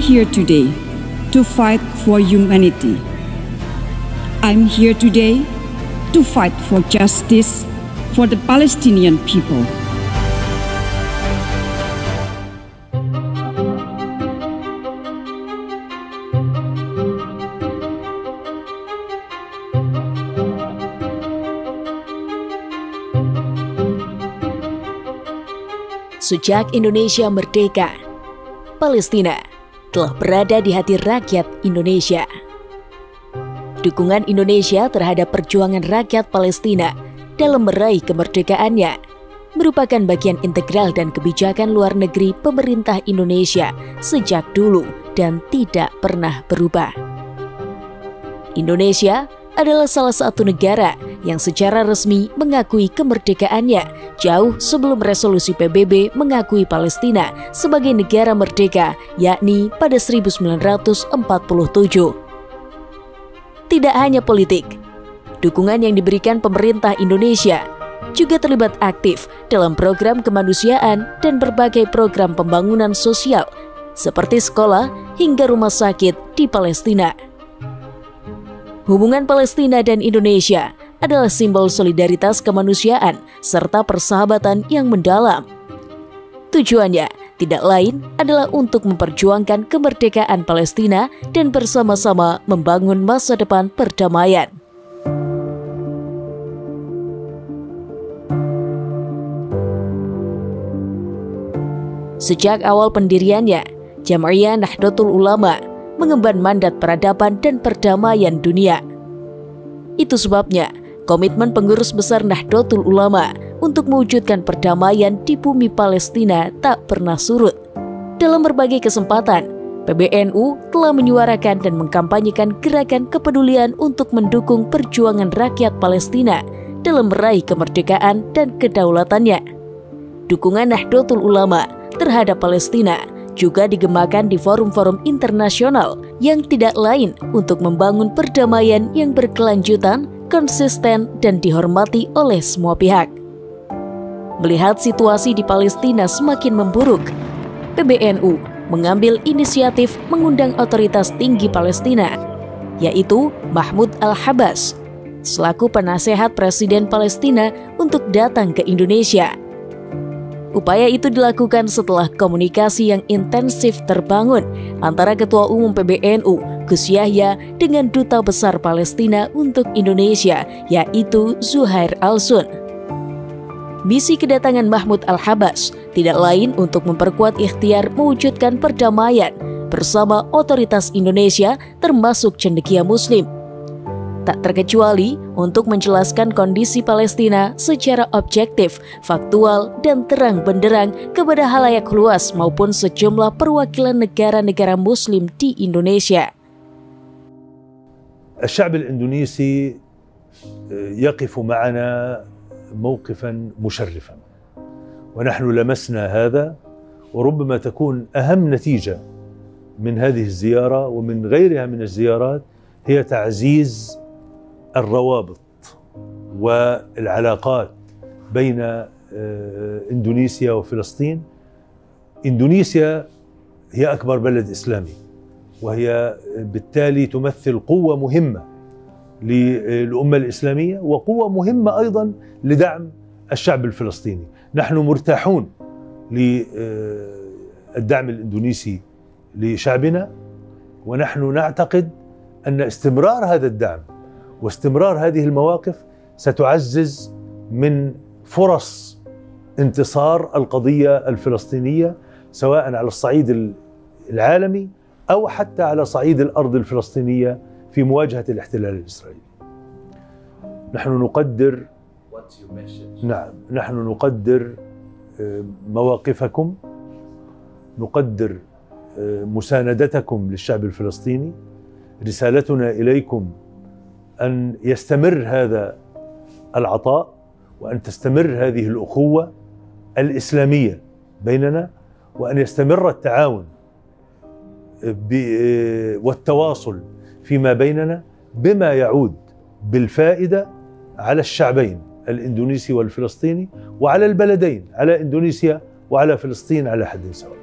here today to fight for humanity. I'm here today to fight for justice for the Palestinian people. Sejak Indonesia merdeka, Palestina telah berada di hati rakyat Indonesia. Dukungan Indonesia terhadap perjuangan rakyat Palestina dalam meraih kemerdekaannya merupakan bagian integral dan kebijakan luar negeri pemerintah Indonesia sejak dulu dan tidak pernah berubah. Indonesia adalah salah satu negara yang secara resmi mengakui kemerdekaannya jauh sebelum resolusi PBB mengakui Palestina sebagai negara merdeka, yakni pada 1947. Tidak hanya politik, dukungan yang diberikan pemerintah Indonesia juga terlibat aktif dalam program kemanusiaan dan berbagai program pembangunan sosial seperti sekolah hingga rumah sakit di Palestina. Hubungan Palestina dan Indonesia adalah simbol solidaritas kemanusiaan serta persahabatan yang mendalam. Tujuannya tidak lain adalah untuk memperjuangkan kemerdekaan Palestina dan bersama-sama membangun masa depan perdamaian. Sejak awal pendiriannya, Jam'iyah Nahdlatul Ulama mengemban mandat peradaban dan perdamaian dunia. Itu sebabnya komitmen pengurus besar Nahdlatul Ulama untuk mewujudkan perdamaian di bumi Palestina tak pernah surut. Dalam berbagai kesempatan, PBNU telah menyuarakan dan mengkampanyekan gerakan kepedulian untuk mendukung perjuangan rakyat Palestina dalam meraih kemerdekaan dan kedaulatannya. Dukungan Nahdlatul Ulama terhadap Palestina juga digemakan di forum-forum internasional yang tidak lain untuk membangun perdamaian yang berkelanjutan, konsisten, dan dihormati oleh semua pihak. Melihat situasi di Palestina semakin memburuk, PBNU mengambil inisiatif mengundang otoritas tinggi Palestina, yaitu Mahmud Al-Abbas, selaku penasehat Presiden Palestina untuk datang ke Indonesia. Upaya itu dilakukan setelah komunikasi yang intensif terbangun antara Ketua Umum PBNU, Gus Yahya, dengan Duta Besar Palestina untuk Indonesia, yaitu Zuhair Al-Sun. Misi kedatangan Mahmud Al-Abbas tidak lain untuk memperkuat ikhtiar mewujudkan perdamaian bersama otoritas Indonesia termasuk cendekia Muslim. Tak terkecuali untuk menjelaskan kondisi Palestina secara objektif, faktual, dan terang benderang kepada halayak luas maupun sejumlah perwakilan negara-negara Muslim di Indonesia. الشعب الإندونيسي يقف معنا موقفا مشرفا ونحن لمسنا هذا، وربما تكون أهم نتيجة من هذه الزيارة ومن غيرها من الزيارات هي تعزيز الروابط والعلاقات بين إندونيسيا وفلسطين. إندونيسيا هي أكبر بلد إسلامي، وهي بالتالي تمثل قوة مهمة للأمة الإسلامية وقوة مهمة أيضا لدعم الشعب الفلسطيني. نحن مرتاحون للدعم الإندونيسي لشعبنا، ونحن نعتقد أن استمرار هذا الدعم واستمرار هذه المواقف ستعزز من فرص انتصار القضية الفلسطينية سواء على الصعيد العالمي أو حتى على صعيد الأرض الفلسطينية في مواجهة الاحتلال الإسرائيلي. نحن نقدر مواقفكم، نقدر مساندتكم للشعب الفلسطيني. رسالتنا إليكم أن يستمر هذا العطاء وأن تستمر هذه الأخوة الإسلامية بيننا، وأن يستمر التعاون والتواصل فيما بيننا بما يعود بالفائدة على الشعبين الإندونيسي والفلسطيني وعلى البلدين، على إندونيسيا وعلى فلسطين على حد سواء.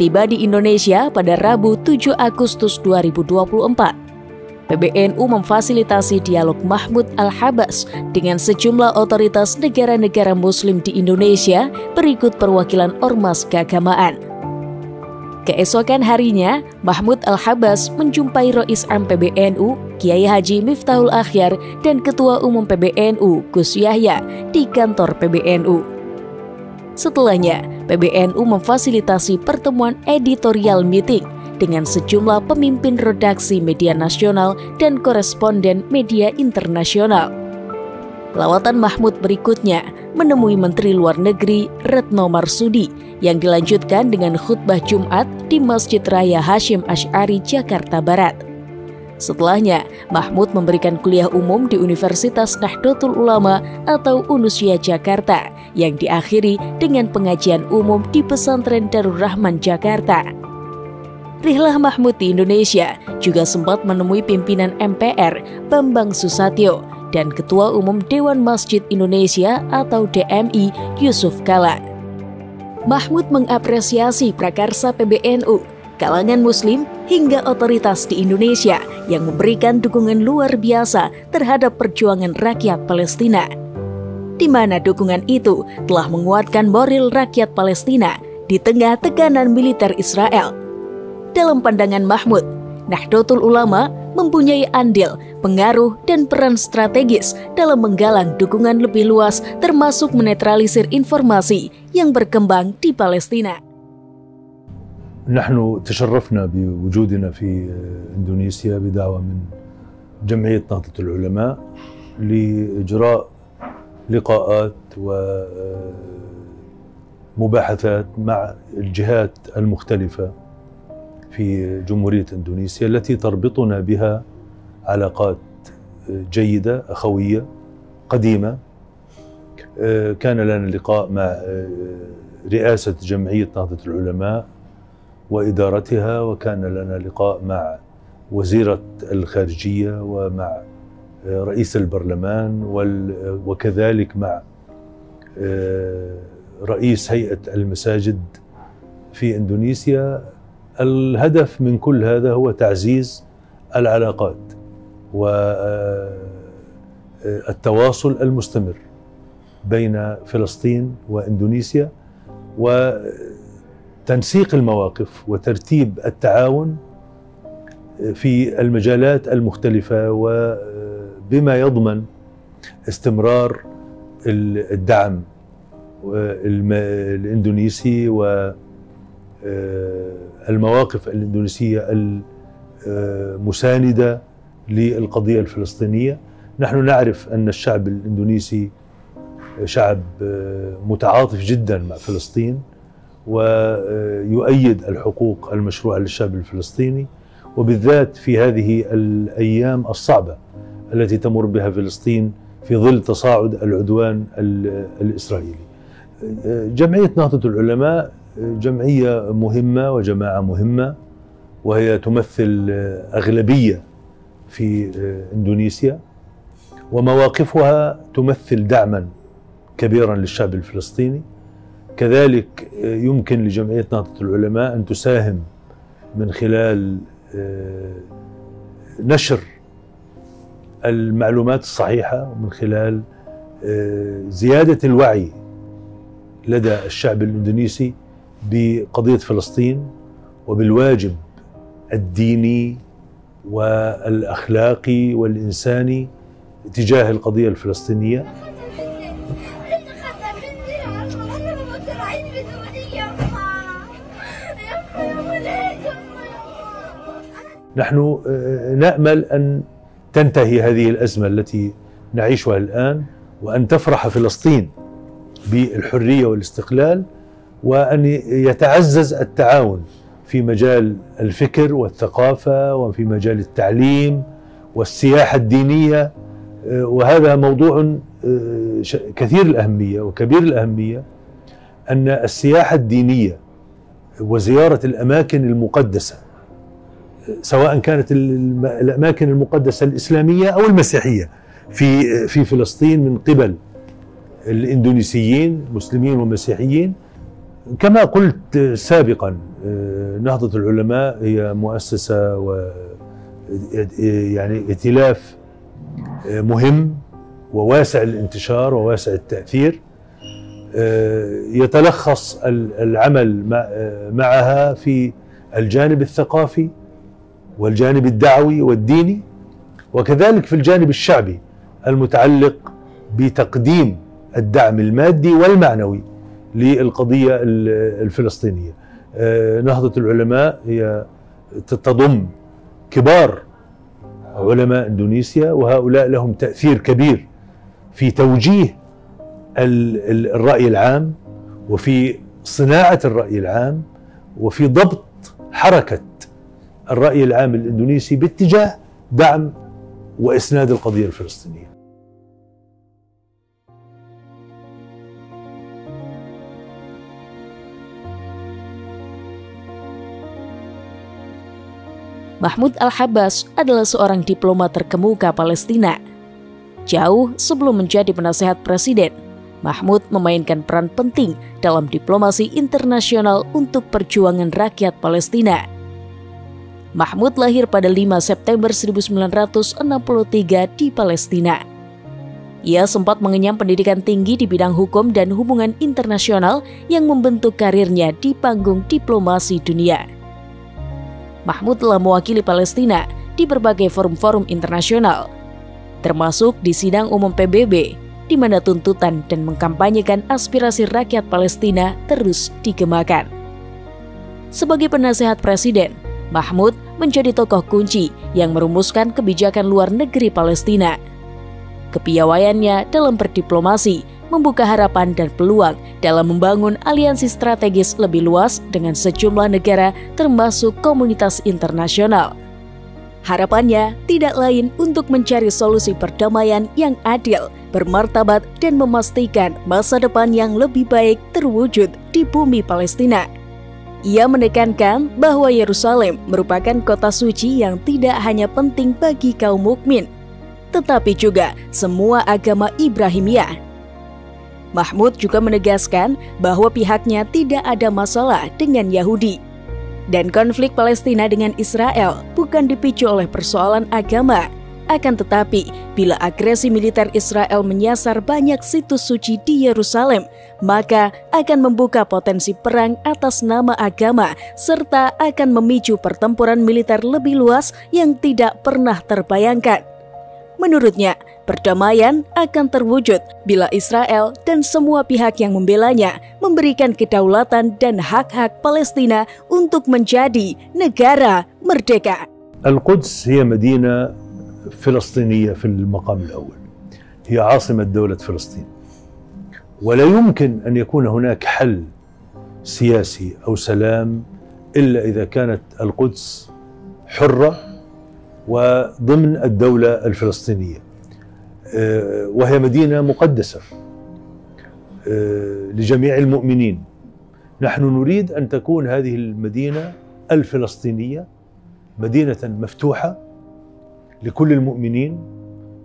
tiba di Indonesia pada Rabu 7 Agustus 2024. PBNU memfasilitasi dialog Mahmud Al-Habas dengan sejumlah otoritas negara-negara Muslim di Indonesia berikut perwakilan ormas keagamaan. Keesokan harinya, Mahmud Al-Habas menjumpai Rois Am PBNU, Kiai Haji Miftahul Akhyar, dan Ketua Umum PBNU, Gus Yahya, di kantor PBNU. Setelahnya, PBNU memfasilitasi pertemuan editorial meeting dengan sejumlah pemimpin redaksi media nasional dan koresponden media internasional. Lawatan Mahmud berikutnya menemui Menteri Luar Negeri Retno Marsudi yang dilanjutkan dengan khutbah Jumat di Masjid Raya Hasyim Asy'ari, Jakarta Barat. Setelahnya, Mahmud memberikan kuliah umum di Universitas Nahdlatul Ulama atau Unusya Jakarta yang diakhiri dengan pengajian umum di Pesantren Darur Rahman Jakarta. Rihlah Mahmud di Indonesia juga sempat menemui pimpinan MPR Bambang Susatyo dan Ketua Umum Dewan Masjid Indonesia atau DMI Yusuf Kala. Mahmud mengapresiasi prakarsa PBNU, kalangan Muslim hingga otoritas di Indonesia yang memberikan dukungan luar biasa terhadap perjuangan rakyat Palestina, di mana dukungan itu telah menguatkan moral rakyat Palestina di tengah tekanan militer Israel. Dalam pandangan Mahmud, Nahdlatul Ulama mempunyai andil, pengaruh, dan peran strategis dalam menggalang dukungan lebih luas termasuk menetralisir informasi yang berkembang di Palestina. نحن تشرفنا بوجودنا في إندونيسيا بدعوة من جمعية نهضة العلماء لإجراء لقاءات ومباحثات مع الجهات المختلفة في جمهورية إندونيسيا التي تربطنا بها علاقات جيدة أخوية قديمة. كان لنا لقاء مع رئاسة جمعية نهضة العلماء وإدارتها، وكان لنا لقاء مع وزيرة الخارجية ومع رئيس البرلمان وكذلك مع رئيس هيئة المساجد في إندونيسيا. الهدف من كل هذا هو تعزيز العلاقات والتواصل المستمر بين فلسطين وإندونيسيا وتنسيق المواقف وترتيب التعاون في المجالات المختلفة وبما يضمن استمرار الدعم الإندونيسي والمواقف الإندونيسية المساندة للقضية الفلسطينية. نحن نعرف أن الشعب الإندونيسي شعب متعاطف جدا مع فلسطين ويؤيد الحقوق المشروعة للشعب الفلسطيني، وبالذات في هذه الأيام الصعبة التي تمر بها فلسطين في ظل تصاعد العدوان الإسرائيلي. جمعية نهضة العلماء جمعية مهمة وجماعة مهمة، وهي تمثل أغلبية في إندونيسيا، ومواقفها تمثل دعما كبيرا للشعب الفلسطيني. كذلك يمكن لجمعية نهضة العلماء أن تساهم من خلال نشر المعلومات الصحيحة ومن خلال زيادة الوعي لدى الشعب الإندونيسي بقضية فلسطين وبالواجب الديني والأخلاقي والإنساني تجاه القضية الفلسطينية. نحن نأمل أن تنتهي هذه الأزمة التي نعيشها الآن، وأن تفرح فلسطين بالحرية والاستقلال، وأن يتعزز التعاون في مجال الفكر والثقافة وفي مجال التعليم والسياحة الدينية. وهذا موضوع كثير الأهمية وكبير الأهمية، أن السياحة الدينية وزيارة الأماكن المقدسة سواء كانت الأماكن المقدسة الإسلامية أو المسيحية في فلسطين من قبل الإندونيسيين مسلمين ومسيحيين كما قلت سابقا، نهضة العلماء هي مؤسسة يعني ائتلاف مهم وواسع الانتشار وواسع التأثير، يتلخص العمل معها في الجانب الثقافي والجانب الدعوي والديني، وكذلك في الجانب الشعبي المتعلق بتقديم الدعم المادي والمعنوي للقضية الفلسطينية. نهضة العلماء هي تضم كبار علماء إندونيسيا، وهؤلاء لهم تأثير كبير في توجيه الرأي العام وفي صناعة الرأي العام وفي ضبط حركة الرأي العام الإندونيسي باتجاه دعم وإسناد القضية الفلسطينية. Mahmud Al-Habbas adalah seorang diplomat terkemuka Palestina. Jauh sebelum menjadi penasehat presiden, Mahmud memainkan peran penting dalam diplomasi internasional untuk perjuangan rakyat Palestina. Mahmud lahir pada 5 September 1963 di Palestina. Ia sempat mengenyam pendidikan tinggi di bidang hukum dan hubungan internasional yang membentuk karirnya di panggung diplomasi dunia. Mahmud telah mewakili Palestina di berbagai forum-forum internasional, termasuk di sidang umum PBB, di mana tuntutan dan mengkampanyekan aspirasi rakyat Palestina terus digemakan. Sebagai penasehat presiden, Mahmud menjadi tokoh kunci yang merumuskan kebijakan luar negeri Palestina. Kepiawaiannya dalam berdiplomasi membuka harapan dan peluang dalam membangun aliansi strategis lebih luas dengan sejumlah negara termasuk komunitas internasional. Harapannya tidak lain untuk mencari solusi perdamaian yang adil, bermartabat, dan memastikan masa depan yang lebih baik terwujud di bumi Palestina. Ia menekankan bahwa Yerusalem merupakan kota suci yang tidak hanya penting bagi kaum mukmin, tetapi juga semua agama Ibrahimiyah. Mahmud juga menegaskan bahwa pihaknya tidak ada masalah dengan Yahudi. Dan konflik Palestina dengan Israel bukan dipicu oleh persoalan agama. Akan tetapi, bila agresi militer Israel menyasar banyak situs suci di Yerusalem, maka akan membuka potensi perang atas nama agama, serta akan memicu pertempuran militer lebih luas yang tidak pernah terbayangkan. Menurutnya, perdamaian akan terwujud bila Israel dan semua pihak yang membelanya memberikan kedaulatan dan hak-hak Palestina untuk menjadi negara merdeka. القدس هي مدينة فلسطينية في المقام الأول، هي عاصمة دولة فلسطين، ولا يمكن أن يكون هناك حل سياسي أو سلام إلا إذا كانت القدس حرة وضمن الدولة الفلسطينية، وهي مدينة مقدسة لجميع المؤمنين. نحن نريد أن تكون هذه المدينة الفلسطينية مدينة مفتوحة لكل المؤمنين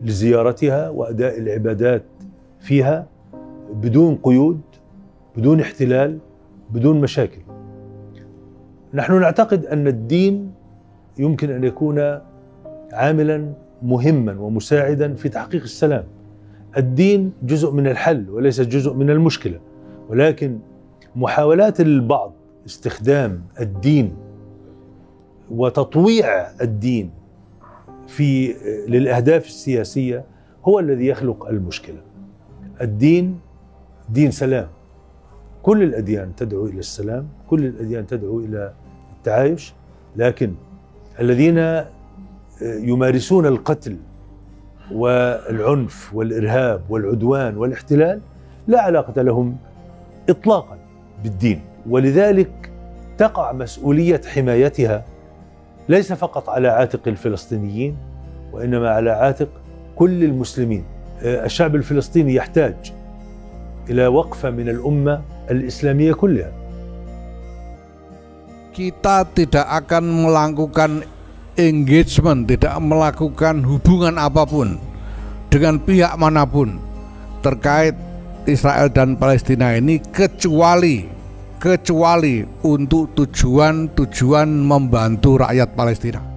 لزيارتها وأداء العبادات فيها بدون قيود، بدون احتلال، بدون مشاكل. نحن نعتقد أن الدين يمكن أن يكون عاملا مهما ومساعدا في تحقيق السلام. الدين جزء من الحل وليس جزء من المشكلة، ولكن محاولات البعض استخدام الدين وتطويع الدين للأهداف السياسية هو الذي يخلق المشكلة. الدين دين سلام، كل الأديان تدعو إلى السلام، كل الأديان تدعو إلى التعايش، لكن الذين يمارسون القتل والعنف والإرهاب والعدوان والاحتلال لا علاقة لهم إطلاقا بالدين، ولذلك تقع مسؤولية حمايتها ليس فقط على عاتق الفلسطينيين وإنما على عاتق كل المسلمين. الشعب الفلسطيني يحتاج إلى وقفة من الأمة الإسلامية كلها. Kita tidak akan melakukan engagement, tidak melakukan hubungan apapun dengan pihak manapun terkait Israel dan Palestina ini, kecuali kecuali untuk tujuan membantu rakyat Palestina.